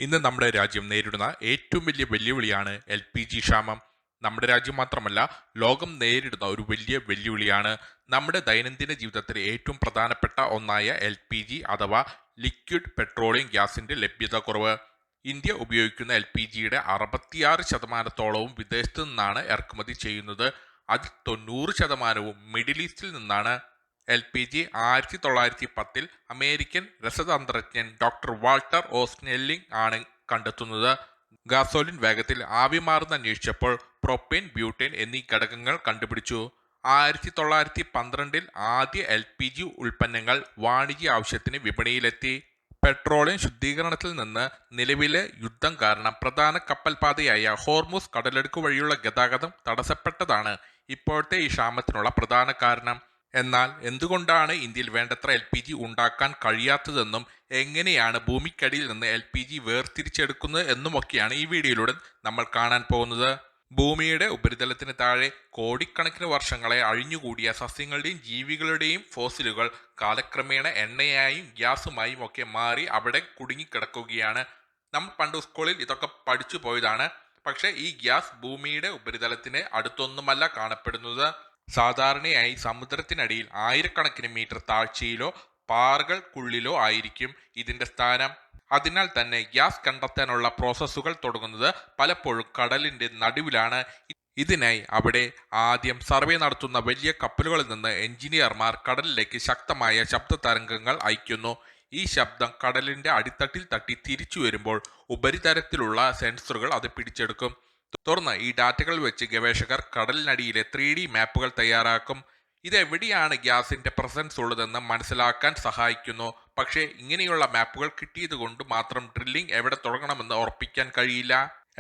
ഇന്ന് നമ്മുടെ രാജ്യം നേരിടുന്ന ഏറ്റവും വലിയ വെല്ലുവിളിയാണ് LPG ക്ഷാമം. നമ്മുടെ രാജ്യം മാത്രമല്ല, ലോകം നേരിടുന്ന ഒരു വലിയ വെല്ലുവിളിയാണ്. നമ്മുടെ ദൈനംദിന ജീവിതത്തിലെ ഏറ്റവും പ്രധാനപ്പെട്ട ഒന്നായ LPG അഥവാ ലിക്വിഡ് പെട്രോളിയം ഗ്യാസിന്റെ ലഭ്യത കുറവ്. ഇന്ത്യ ഉപയോഗിക്കുന്ന LPGയുടെ 66% വിദേശത്തു നിന്നാണ് ഇറക്കുമതി ചെയ്യുന്നത്. അതിൽ 90% മിഡിൽ ഈസ്റ്റിൽ നിന്നാണ്. LPG 1910 അമേരിക്കൻ രസതന്ത്രജ്ഞൻ ഡോക്ടർ വാൾട്ടർ സ്നെല്ലിംഗ് ആണ് കണ്ടെത്തുന്നത്. ഗാസോലിൻ വേഗത്തിൽ ആവി മാറുന്ന അന്വേഷിച്ചപ്പോൾ പ്രൊപ്പേൻ, ബ്യൂട്ടേൻ എന്നീ ഘടകങ്ങൾ കണ്ടുപിടിച്ചു. 1912 ആദ്യ LPG ഉൽപ്പന്നങ്ങൾ വാണിജ്യ ആവശ്യത്തിന് വിപണിയിലെത്തി. പെട്രോളിയം ശുദ്ധീകരണത്തിൽ നിന്ന് നിലവിലെ യുദ്ധം കാരണം പ്രധാന കപ്പൽപാതയായ ഹോർമുസ് കടലെടുക്ക് വഴിയുള്ള ഗതാഗതം തടസ്സപ്പെട്ടതാണ് ഇപ്പോഴത്തെ ഈ ക്ഷാമത്തിനുള്ള പ്രധാന കാരണം. എന്നാൽ എന്തുകൊണ്ടാണ് ഇന്ത്യയിൽ വേണ്ടത്ര LPG ഉണ്ടാക്കാൻ കഴിയാത്തതെന്നും എങ്ങനെയാണ് ഭൂമിക്കടിയിൽ നിന്ന് LPG വേർതിരിച്ചെടുക്കുന്നത് എന്നുമൊക്കെയാണ് ഈ വീഡിയോയിലൂടെ നമ്മൾ കാണാൻ പോകുന്നത്. ഭൂമിയുടെ ഉപരിതലത്തിന് താഴെ കോടിക്കണക്കിന് വർഷങ്ങളെ അഴിഞ്ഞുകൂടിയ സസ്യങ്ങളുടെയും ജീവികളുടെയും ഫോസിലുകൾ കാലക്രമേണ എണ്ണയായും ഗ്യാസുമായും ഒക്കെ മാറി അവിടെ കുടുങ്ങിക്കിടക്കുകയാണ്. നമ്മൾ പണ്ട് സ്കൂളിൽ ഇതൊക്കെ പഠിച്ചു പോയതാണ്. പക്ഷേ ഈ ഗ്യാസ് ഭൂമിയുടെ ഉപരിതലത്തിന് അടുത്തൊന്നുമല്ല കാണപ്പെടുന്നത്. സാധാരണയായി സമുദ്രത്തിനടിയിൽ ആയിരക്കണക്കിന് മീറ്റർ താഴ്ചയിലോ പാറകൾക്കുള്ളിലോ ആയിരിക്കും ഇതിന്റെ സ്ഥാനം. അതിനാൽ തന്നെ ഗ്യാസ് കണ്ടെത്താനുള്ള പ്രോസസ്സുകൾ തുടങ്ങുന്നത് പലപ്പോഴും കടലിന്റെ നടുവിലാണ്. ഇതിനായി അവിടെ ആദ്യം സർവേ നടത്തുന്ന വലിയ കപ്പലുകളിൽ നിന്ന് എഞ്ചിനീയർമാർ കടലിലേക്ക് ശക്തമായ ശബ്ദ തരംഗങ്ങൾ അയക്കുന്നു. ഈ ശബ്ദം കടലിന്റെ അടിത്തട്ടിൽ തട്ടി തിരിച്ചു വരുമ്പോൾ ഉപരിതലത്തിലുള്ള സെൻസറുകൾ അത് പിടിച്ചെടുക്കും. തുടർന്ന് ഈ ഡാറ്റകൾ വെച്ച് ഗവേഷകർ കടലിനടിയിലെ 3D മാപ്പുകൾ തയ്യാറാക്കും. ഇതെവിടെയാണ് ഗ്യാസിന്റെ പ്രസൻസ് ഉള്ളതെന്ന് മനസ്സിലാക്കാൻ സഹായിക്കുന്നു. പക്ഷേ ഇങ്ങനെയുള്ള മാപ്പുകൾ കിട്ടിയത് കൊണ്ട് മാത്രം ഡ്രില്ലിംഗ് എവിടെ തുടങ്ങണമെന്ന് ഉറപ്പിക്കാൻ കഴിയില്ല.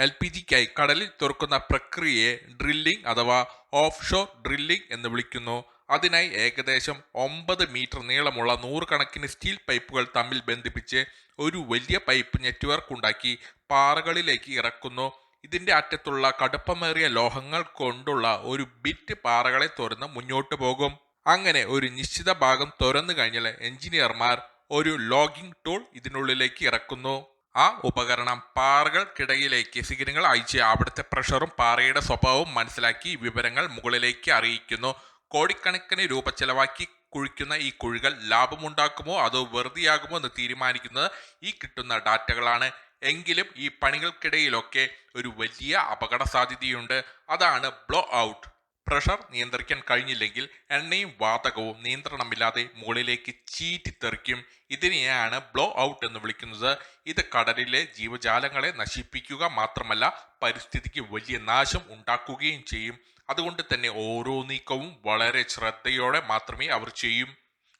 LPGക്കായി കടലിൽ തുറക്കുന്ന പ്രക്രിയയെ ഡ്രില്ലിംഗ് അഥവാ ഓഫ് ഷോർ ഡ്രില്ലിംഗ് എന്ന് വിളിക്കുന്നു. അതിനായി ഏകദേശം 9 മീറ്റർ നീളമുള്ള 100 കണക്കിന് സ്റ്റീൽ പൈപ്പുകൾ തമ്മിൽ ബന്ധിപ്പിച്ച് ഒരു വലിയ പൈപ്പ് നെറ്റ്വർക്ക് ഉണ്ടാക്കി പാറകളിലേക്ക് ഇറക്കുന്നു. ഇതിന്റെ അറ്റത്തുള്ള കടുപ്പമേറിയ ലോഹങ്ങൾ കൊണ്ടുള്ള ഒരു ബിറ്റ് പാറകളെ തുറന്ന് മുന്നോട്ട് പോകും. അങ്ങനെ ഒരു നിശ്ചിത ഭാഗം തുറന്നു കഴിഞ്ഞാൽ എഞ്ചിനീയർമാർ ഒരു ലോഗിംഗ് ടൂൾ ഇതിനുള്ളിലേക്ക് ഇറക്കുന്നു. ആ ഉപകരണം പാറകൾക്കിടയിലേക്ക് സിഗ്നലുകൾ അയച്ച് അവിടുത്തെ പ്രഷറും പാറയുടെ സ്വഭാവവും മനസ്സിലാക്കി വിവരങ്ങൾ മുകളിലേക്ക് അറിയിക്കുന്നു. കോടിക്കണക്കിന് രൂപ ചെലവാക്കി കുഴിക്കുന്ന ഈ കുഴികൾ ലാഭമുണ്ടാക്കുമോ അതോ വെറുതെയാകുമോ എന്ന് തീരുമാനിക്കുന്നത് ഈ കിട്ടുന്ന ഡാറ്റകളാണ്. എങ്കിലും ഈ പണികൾക്കിടയിലൊക്കെ ഒരു വലിയ അപകട സാധ്യതയുണ്ട്. അതാണ് ബ്ലോ ഔട്ട്. പ്രഷർ നിയന്ത്രിക്കാൻ കഴിഞ്ഞില്ലെങ്കിൽ എണ്ണയും വാതകവും നിയന്ത്രണമില്ലാതെ മുകളിലേക്ക് ചീറ്റിത്തെറിക്കും. ഇതിനെയാണ് ബ്ലോ ഔട്ട് എന്ന് വിളിക്കുന്നത്. ഇത് കടലിലെ ജീവജാലങ്ങളെ നശിപ്പിക്കുക മാത്രമല്ല പരിസ്ഥിതിക്ക് വലിയ നാശം ഉണ്ടാക്കുകയും ചെയ്യും. അതുകൊണ്ട് തന്നെ ഓരോ നീക്കവും വളരെ ശ്രദ്ധയോടെ മാത്രമേ അവർ ചെയ്യും.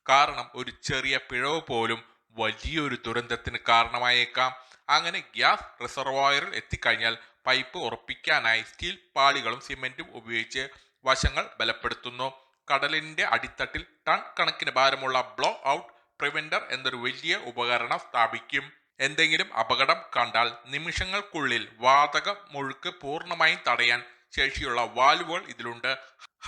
കാരണം ഒരു ചെറിയ പിഴവ് പോലും വലിയൊരു ദുരന്തത്തിന് കാരണമായേക്കാം. അങ്ങനെ ഗ്യാസ് റിസർവോയറിൽ എത്തിക്കഴിഞ്ഞാൽ പൈപ്പ് ഉറപ്പിക്കാനായി സ്റ്റീൽ പാളികളും സിമെന്റും ഉപയോഗിച്ച് വശങ്ങൾ ബലപ്പെടുത്തുന്നു. കടലിന്റെ അടിത്തട്ടിൽ ടൺ കണക്കിന് ഭാരമുള്ള ബ്ലോ ഔട്ട് പ്രിവെന്റർ എന്നൊരു വലിയ ഉപകരണം സ്ഥാപിക്കും. എന്തെങ്കിലും അപകടം കണ്ടാൽ നിമിഷങ്ങൾക്കുള്ളിൽ വാതക മുഴുക്ക് പൂർണ്ണമായും തടയാൻ ശേഷിയുള്ള വാൽവുകൾ ഇതിലുണ്ട്.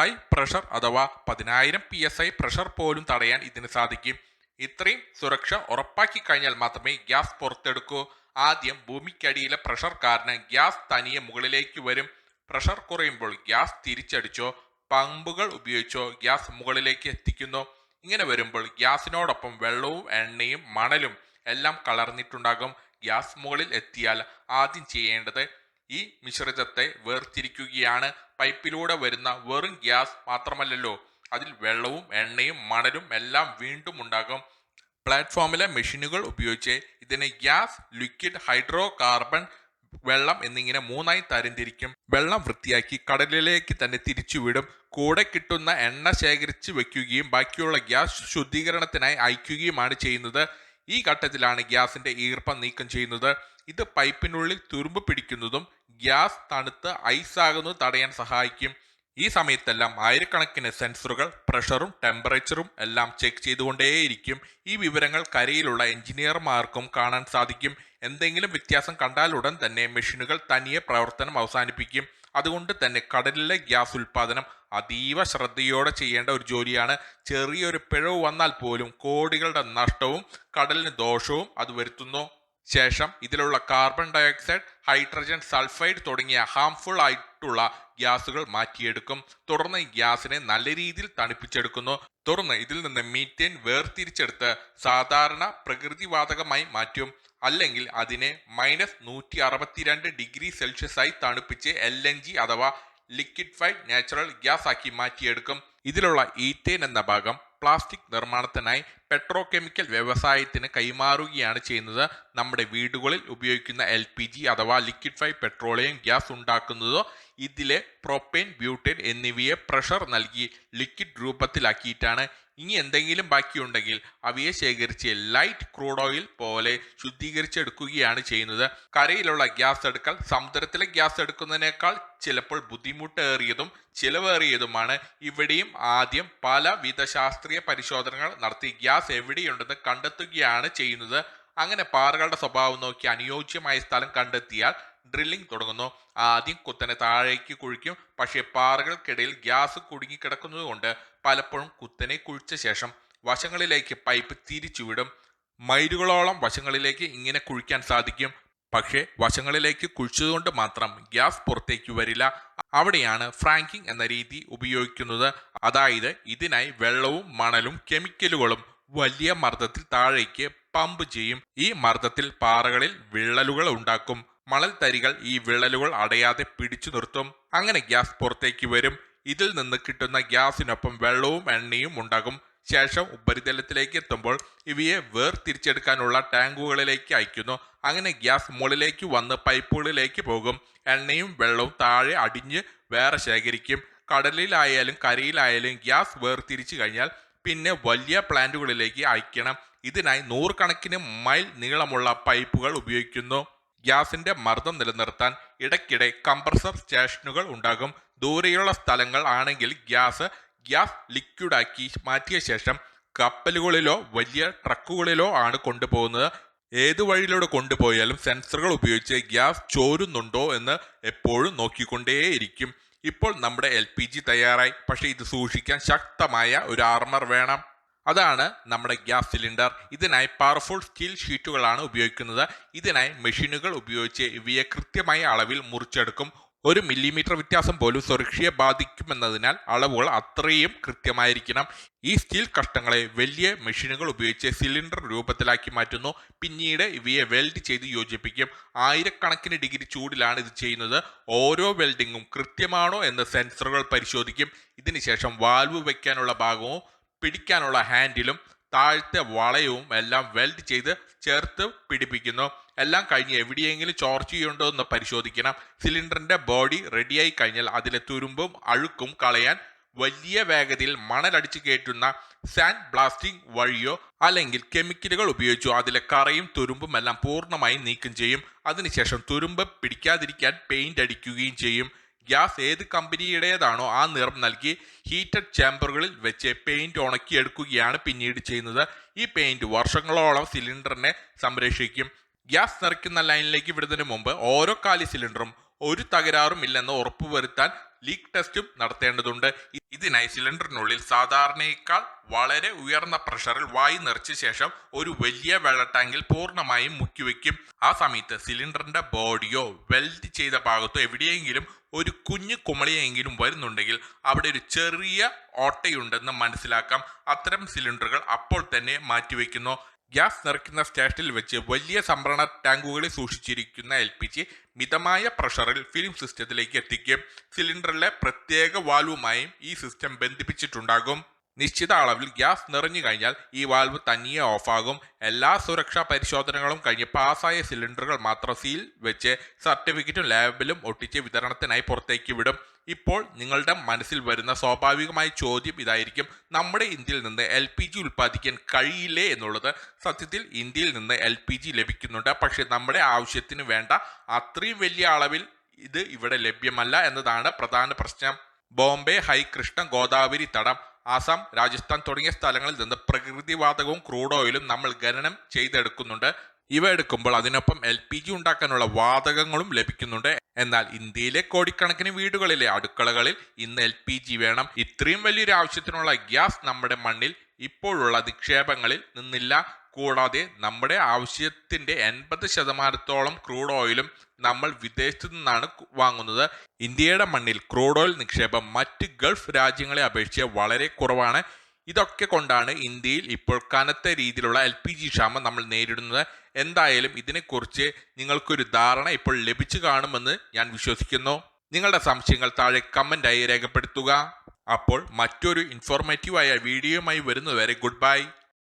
ഹൈ പ്രഷർ അഥവാ 10,000 PSI പ്രഷർ പോലും തടയാൻ ഇതിന് സാധിക്കും. ഇത്രയും സുരക്ഷ ഉറപ്പാക്കി കഴിഞ്ഞാൽ മാത്രമേ ഗ്യാസ് പുറത്തെടുക്കൂ. ആദ്യം ഭൂമിക്കടിയിലെ പ്രഷർ കാരണം ഗ്യാസ് തനിയെ മുകളിലേക്ക് വരും. പ്രഷർ കുറയുമ്പോൾ ഗ്യാസ് തിരിച്ചടിച്ചോ പമ്പുകൾ ഉപയോഗിച്ചോ ഗ്യാസ് മുകളിലേക്ക് എത്തിക്കുന്നു. ഇങ്ങനെ വരുമ്പോൾ ഗ്യാസിനോടൊപ്പം വെള്ളവും എണ്ണയും മണലും എല്ലാം കലർന്നിട്ടുണ്ടാകും. ഗ്യാസ് മുകളിൽ എത്തിയാൽ ആദ്യം ചെയ്യേണ്ടത് ഈ മിശ്രിതത്തെ വേർതിരിക്കുകയാണ്. പൈപ്പിലൂടെ വരുന്ന വെറും ഗ്യാസ് മാത്രമല്ലല്ലോ, അതിൽ വെള്ളവും എണ്ണയും മണലും എല്ലാം വീണ്ടും ഉണ്ടാകും. പ്ലാറ്റ്ഫോമിലെ മെഷീനുകൾ ഉപയോഗിച്ച് ഇതിനെ ഗ്യാസ്, ലിക്വിഡ്, ഹൈഡ്രോ കാർബൺ, വെള്ളം എന്നിങ്ങനെ 3ആയി തരംതിരിക്കും. വെള്ളം വൃത്തിയാക്കി കടലിലേക്ക് തന്നെ തിരിച്ചുവിടും. കൂടെ കിട്ടുന്ന എണ്ണ ശേഖരിച്ച് വെക്കുകയും ബാക്കിയുള്ള ഗ്യാസ് ശുദ്ധീകരണത്തിനായി അയക്കുകയുമാണ് ചെയ്യുന്നത്. ഈ ഘട്ടത്തിലാണ് ഗ്യാസിന്റെ ഈർപ്പം നീക്കം ചെയ്യുന്നത്. ഇത് പൈപ്പിനുള്ളിൽ തുരുമ്പ് പിടിക്കുന്നതും ഗ്യാസ് തണുത്ത് ഐസാകുന്നത് തടയാൻ സഹായിക്കും. ഈ സമയത്തെല്ലാം ആയിരക്കണക്കിന് സെൻസറുകൾ പ്രഷറും ടെമ്പറേച്ചറും എല്ലാം ചെക്ക് ചെയ്തുകൊണ്ടേയിരിക്കും. ഈ വിവരങ്ങൾ കരയിലുള്ള എഞ്ചിനീയർമാർക്കും കാണാൻ സാധിക്കും. എന്തെങ്കിലും വ്യത്യാസം കണ്ടാലുടൻ തന്നെ മെഷീനുകൾ തനിയെ പ്രവർത്തനം അവസാനിപ്പിക്കും. അതുകൊണ്ട് തന്നെ കടലിലെ ഗ്യാസ് ഉൽപാദനം അതീവ ശ്രദ്ധയോടെ ചെയ്യേണ്ട ഒരു ജോലിയാണ്. ചെറിയൊരു പിഴവ് വന്നാൽ പോലും കോടികളുടെ നഷ്ടവും കടലിന് ദോഷവും അത് വരുത്തുന്നു. ശേഷം ഇതിലുള്ള കാർബൺ ഡയോക്സൈഡ്, ഹൈഡ്രജൻ സൾഫൈഡ് തുടങ്ങിയ ഹാംഫുൾ ആയിട്ടുള്ള ഗ്യാസുകൾ മാറ്റിയെടുക്കും. തുടർന്ന് ഈ ഗ്യാസിനെ നല്ല രീതിയിൽ തണുപ്പിച്ചെടുക്കുന്നു. തുടർന്ന് ഇതിൽ നിന്ന് മീഥേൻ വേർതിരിച്ചെടുത്ത് സാധാരണ പ്രകൃതിവാതകമായി മാറ്റും. അല്ലെങ്കിൽ അതിനെ -162 ആയി തണുപ്പിച്ച് LNG അഥവാ ലിക്വിഡ്ഫൈഡ് നാച്ചുറൽ ഗ്യാസ് ആക്കി മാറ്റിയെടുക്കും. ഇതിലുള്ള ഈത്തേൻ എന്ന ഭാഗം പ്ലാസ്റ്റിക് നിർമ്മാണത്തിനായി പെട്രോകെമിക്കൽ വ്യവസായത്തിന് കൈമാറുകയാണ് ചെയ്യുന്നത്. നമ്മുടെ വീടുകളിൽ ഉപയോഗിക്കുന്ന LPG അഥവാ ലിക്വിഡ്ഫൈഡ് പെട്രോളിയം ഗ്യാസ് ഉണ്ടാക്കുന്നതോ ഇതിലെ പ്രൊപ്പൈൻ, ബ്യൂട്ടേൻ എന്നിവയെ പ്രഷർ നൽകി ലിക്വിഡ് രൂപത്തിലാക്കിയിട്ടാണ്. ഇനി എന്തെങ്കിലും ബാക്കിയുണ്ടെങ്കിൽ അവയെ ശേഖരിച്ച് ലൈറ്റ് ക്രൂഡ് ഓയിൽ പോലെ ശുദ്ധീകരിച്ചെടുക്കുകയാണ് ചെയ്യുന്നത്. കരയിലുള്ള ഗ്യാസ് എടുക്കൽ സമുദ്രത്തിലെ ഗ്യാസ് എടുക്കുന്നതിനേക്കാൾ ചിലപ്പോൾ ബുദ്ധിമുട്ടേറിയതും ചിലവേറിയതുമാണ്. ഇവിടെയും ആദ്യം പലവിധ ശാസ്ത്രീയ പരിശോധനകൾ നടത്തി ഗ്യാസ് എവിടെയുണ്ടെന്ന് കണ്ടെത്തുകയാണ് ചെയ്യുന്നത്. അങ്ങനെ പാറകളുടെ സ്വഭാവം നോക്കി അനുയോജ്യമായ സ്ഥലം കണ്ടെത്തിയാൽ ഡ്രില്ലിംഗ് തുടങ്ങുന്നു. ആദ്യം കുത്തനെ താഴേക്ക് കുഴിക്കും. പക്ഷേ പാറകൾക്കിടയിൽ ഗ്യാസ് കുടുങ്ങിക്കിടക്കുന്നത് കൊണ്ട് പലപ്പോഴും കുത്തനെ കുഴിച്ച ശേഷം വശങ്ങളിലേക്ക് പൈപ്പ് തിരിച്ചുവിടും. മൈലുകളോളം വശങ്ങളിലേക്ക് ഇങ്ങനെ കുഴിക്കാൻ സാധിക്കും. പക്ഷേ വശങ്ങളിലേക്ക് കുഴിച്ചതുകൊണ്ട് മാത്രം ഗ്യാസ് പുറത്തേക്ക് വരില്ല. അവിടെയാണ് ഫ്രാങ്കിങ് എന്ന രീതി ഉപയോഗിക്കുന്നത്. അതായത് ഇതിനായി വെള്ളവും മണലും കെമിക്കലുകളും വലിയ മർദ്ദത്തിൽ താഴേക്ക് പമ്പ് ചെയ്യും. ഈ മർദ്ദത്തിൽ പാറകളിൽ വിള്ളലുകൾ ഉണ്ടാക്കും. മണൽ തരികൾ ഈ വിള്ളലുകൾ അടയാതെ പിടിച്ചു നിർത്തും. അങ്ങനെ ഗ്യാസ് പുറത്തേക്ക് വരും. ഇതിൽ നിന്ന് കിട്ടുന്ന ഗ്യാസിനൊപ്പം വെള്ളവും എണ്ണയും ഉണ്ടാകും. ശേഷം ഉപരിതലത്തിലേക്ക് എത്തുമ്പോൾ ഇവയെ വേർതിരിച്ചെടുക്കാനുള്ള ടാങ്കുകളിലേക്ക് അയക്കുന്നു. അങ്ങനെ ഗ്യാസ് മുകളിലേക്ക് വന്ന് പൈപ്പുകളിലേക്ക് പോകും. എണ്ണയും വെള്ളവും താഴെ അടിഞ്ഞ് വേറെ ശേഖരിക്കും. കടലിലായാലും കരയിലായാലും ഗ്യാസ് വേർതിരിച്ചു കഴിഞ്ഞാൽ പിന്നെ വലിയ പ്ലാന്റുകളിലേക്ക് അയക്കണം. ഇതിനായി 100 കണക്കിന് മൈൽ നീളമുള്ള പൈപ്പുകൾ ഉപയോഗിക്കുന്നു. ഗ്യാസിന്റെ മർദ്ദം നിലനിർത്താൻ ഇടയ്ക്കിടെ കംപ്രസർ സ്റ്റേഷനുകൾ ഉണ്ടാകും. ദൂരെയുള്ള സ്ഥലങ്ങൾ ആണെങ്കിൽ ഗ്യാസ് ലിക്വിഡാക്കി മാറ്റിയ ശേഷം കപ്പലുകളിലോ വലിയ ട്രക്കുകളിലോ ആണ് കൊണ്ടുപോകുന്നത്. ഏത് വഴിയിലൂടെ കൊണ്ടുപോയാലും സെൻസറുകൾ ഉപയോഗിച്ച് ഗ്യാസ് ചോരുന്നുണ്ടോ എന്ന് എപ്പോഴും നോക്കിക്കൊണ്ടേയിരിക്കും. ഇപ്പോൾ നമ്മുടെ LPG തയ്യാറായി. പക്ഷേ ഇത് സൂക്ഷിക്കാൻ ശക്തമായ ഒരു ആർമർ വേണം. അതാണ് നമ്മുടെ ഗ്യാസ് സിലിണ്ടർ. ഇതിനായി പവർഫുൾ സ്റ്റീൽ ഷീറ്റുകളാണ് ഉപയോഗിക്കുന്നത്. ഇതിനായി മെഷീനുകൾ ഉപയോഗിച്ച് ഇവയെ കൃത്യമായ അളവിൽ മുറിച്ചെടുക്കും. 1 മില്ലിമീറ്റർ വ്യത്യാസം പോലും സുരക്ഷയെ ബാധിക്കുമെന്നതിനാൽ അളവുകൾ അത്രയും കൃത്യമായിരിക്കണം. ഈ സ്റ്റീൽ കഷ്ണങ്ങളെ വലിയ മെഷീനുകൾ ഉപയോഗിച്ച് സിലിണ്ടർ രൂപത്തിലാക്കി മാറ്റുന്നു. പിന്നീട് ഇവയെ വെൽഡ് ചെയ്ത് യോജിപ്പിക്കും. 1000 ഡിഗ്രി ചൂടിലാണ് ഇത് ചെയ്യുന്നത്. ഓരോ വെൽഡിങ്ങും കൃത്യമാണോ എന്ന് സെൻസറുകൾ പരിശോധിക്കും. ഇതിനുശേഷം വാൽവ് വയ്ക്കാനുള്ള ഭാഗവും പിടിക്കാനുള്ള ഹാൻഡിലും താഴത്തെ വളയവും എല്ലാം വെൽഡ് ചെയ്ത് ചേർത്ത് പിടിപ്പിക്കുന്നു. എല്ലാം കഴിഞ്ഞ് എവിടെയെങ്കിലും ചോർച്ചയുണ്ടോ എന്ന് പരിശോധിക്കണം. സിലിണ്ടറിന്റെ ബോഡി റെഡിയായി കഴിഞ്ഞാൽ അതിലെ തുരുമ്പും അഴുക്കും കളയാൻ വലിയ വേഗതയിൽ മണലടിച്ചു കയറ്റുന്ന സാൻഡ് ബ്ലാസ്റ്റിംഗ് വഴിയോ അല്ലെങ്കിൽ കെമിക്കലുകൾ ഉപയോഗിച്ചോ അതിലെ കറയും തുരുമ്പും എല്ലാം പൂർണ്ണമായി നീക്കം ചെയ്യും. അതിനുശേഷം തുരുമ്പ് പിടിക്കാതിരിക്കാൻ പെയിന്റ് അടിക്കുകയും ചെയ്യും. ഗ്യാസ് ഏത് കമ്പനിയുടേതാണോ ആ നിറം നൽകി ഹീറ്റഡ് ചേമ്പറുകളിൽ വെച്ച് പെയിന്റ് ഉണക്കിയെടുക്കുകയാണ് പിന്നീട് ചെയ്യുന്നത്. ഈ പെയിന്റ് വർഷങ്ങളോളം സിലിണ്ടറിനെ സംരക്ഷിക്കും. ഗ്യാസ് നിറയ്ക്കുന്ന ലൈനിലേക്ക് വിടുന്നതിന് മുമ്പ് ഓരോ കാലി സിലിണ്ടറും ഒരു തകരാറും ഇല്ലെന്ന് ഉറപ്പുവരുത്താൻ ലീക്ക് ടെസ്റ്റും നടത്തേണ്ടതുണ്ട്. ഇതിനായി സിലിണ്ടറിനുള്ളിൽ സാധാരണയേക്കാൾ വളരെ ഉയർന്ന പ്രഷറിൽ വായു നിറച്ച ശേഷം ഒരു വലിയ വെള്ള ടാങ്കിൽ പൂർണ്ണമായും മുക്കിവെക്കും. ആ സമയത്ത് സിലിണ്ടറിന്റെ ബോഡിയോ വെൽഡ് ചെയ്ത ഭാഗത്തോ എവിടെയെങ്കിലും ഒരു കുഞ്ഞു കുമളിയെങ്കിലും വരുന്നുണ്ടെങ്കിൽ അവിടെ ഒരു ചെറിയ ഓട്ടയുണ്ടെന്ന് മനസ്സിലാക്കാം. അത്തരം സിലിണ്ടറുകൾ അപ്പോൾ തന്നെ മാറ്റിവെക്കുന്നു. ഗ്യാസ് നിറയ്ക്കുന്ന സ്റ്റേഷനിൽ വെച്ച് വലിയ സംഭരണ ടാങ്കുകളിൽ സൂക്ഷിച്ചിരിക്കുന്ന LPG മിതമായ പ്രഷറിൽ ഫിലിം സിസ്റ്റത്തിലേക്ക് എത്തിക്കും. സിലിണ്ടറിലെ പ്രത്യേക വാൽവുമായും ഈ സിസ്റ്റം ബന്ധിപ്പിച്ചിട്ടുണ്ടാകും. നിശ്ചിത അളവിൽ ഗ്യാസ് നിറഞ്ഞു കഴിഞ്ഞാൽ ഈ വാൽവ് തനിയെ ഓഫാകും. എല്ലാ സുരക്ഷാ പരിശോധനകളും കഴിഞ്ഞ് പാസ്സായ സിലിണ്ടറുകൾ മാത്രം സീൽ വെച്ച് സർട്ടിഫിക്കറ്റും ലാബിലും ഒട്ടിച്ച് വിതരണത്തിനായി പുറത്തേക്ക് വിടും. ഇപ്പോൾ നിങ്ങളുടെ മനസ്സിൽ വരുന്ന സ്വാഭാവികമായ ചോദ്യം ഇതായിരിക്കും: നമ്മുടെ ഇന്ത്യയിൽ നിന്ന് LPG ഉൽപ്പാദിക്കാൻ കഴിയില്ലേ എന്നുള്ളത്. സത്യത്തിൽ ഇന്ത്യയിൽ നിന്ന് LPG ലഭിക്കുന്നുണ്ട്. പക്ഷേ നമ്മുടെ ആവശ്യത്തിന് വേണ്ട അത്രയും വലിയ അളവിൽ ഇത് ഇവിടെ ലഭ്യമല്ല എന്നതാണ് പ്രധാന പ്രശ്നം. ബോംബെ, ഹൈകൃഷ്ണ ഗോദാവരി തടം, ആസാം, രാജസ്ഥാൻ തുടങ്ങിയ സ്ഥലങ്ങളിൽ നിന്ന് പ്രകൃതിവാതകവും ക്രൂഡ് ഓയിലും നമ്മൾ ഖനനം ചെയ്തെടുക്കുന്നുണ്ട്. ഇവ എടുക്കുമ്പോൾ അതിനൊപ്പം LPG ഉണ്ടാക്കാനുള്ള വാതകങ്ങളും ലഭിക്കുന്നുണ്ട്. എന്നാൽ ഇന്ത്യയിലെ കോടിക്കണക്കിന് വീടുകളിലെ അടുക്കളകളിൽ ഇന്ന് LPG വേണം. ഇത്രയും വലിയൊരു ആവശ്യത്തിനുള്ള ഗ്യാസ് നമ്മുടെ മണ്ണിൽ ഇപ്പോഴുള്ള നിക്ഷേപങ്ങളിൽ നിന്നില്ല. കൂടാതെ നമ്മുടെ ആവശ്യത്തിന്റെ 80% ക്രൂഡ് ഓയിലും നമ്മൾ വിദേശത്തു നിന്നാണ് വാങ്ങുന്നത്. ഇന്ത്യയുടെ മണ്ണിൽ ക്രൂഡ് ഓയിൽ നിക്ഷേപം മറ്റ് ഗൾഫ് രാജ്യങ്ങളെ അപേക്ഷിച്ച് വളരെ കുറവാണ്. ഇതൊക്കെ കൊണ്ടാണ് ഇന്ത്യയിൽ ഇപ്പോൾ കനത്ത രീതിയിലുള്ള LPG ക്ഷാമം നമ്മൾ നേരിടുന്നത്. എന്തായാലും ഇതിനെക്കുറിച്ച് നിങ്ങൾക്കൊരു ധാരണ ഇപ്പോൾ ലഭിച്ചു കാണുമെന്ന് ഞാൻ വിശ്വസിക്കുന്നു. നിങ്ങളുടെ സംശയങ്ങൾ താഴെ കമൻ്റായി രേഖപ്പെടുത്തുക. അപ്പോൾ മറ്റൊരു ഇൻഫോർമേറ്റീവായ വീഡിയോയുമായി വരുന്നതുവരെ ഗുഡ് ബൈ.